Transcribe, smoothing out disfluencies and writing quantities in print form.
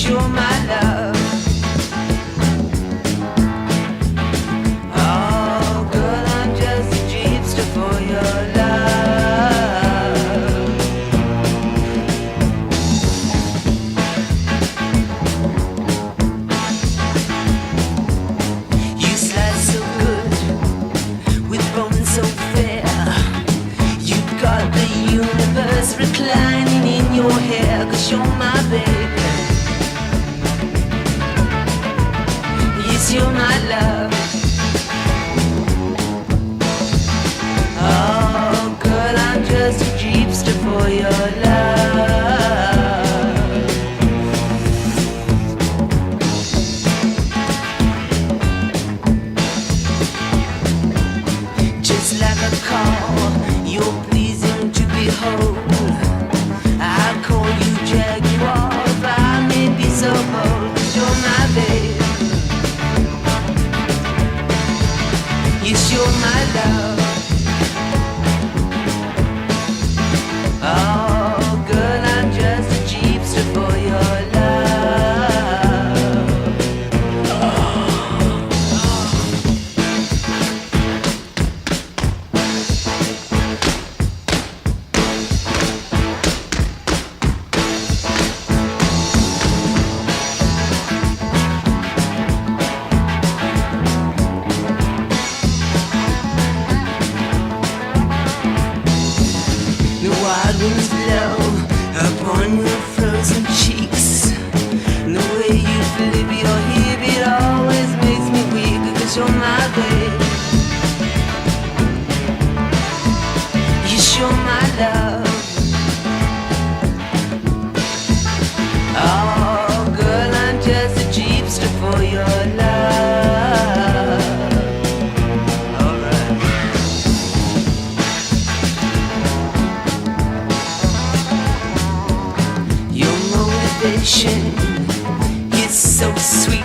Yes, you're my love. Oh, girl, I'm just a jeepster for your love. You slide so good with bones so fair. You got the universe reclining in your hair, 'cause you're my baby. Yes, you're my love. Oh, girl, I'm just a jeepster for your love. Just like a call, you're pleasing to behold. I call you Jaguar, if I may be so bold, 'cause you're my babe. Yes, you're my love. Oh, girl, I'm just a jeepster for your love. The wild winds blow upon your frozen cheeks. The way you flip your hip, it always makes me weak, 'cause you're my babe. Yes, you're my love. Oh, girl, I'm just a jeepster for your love. Alright. Your motivation is so sweet.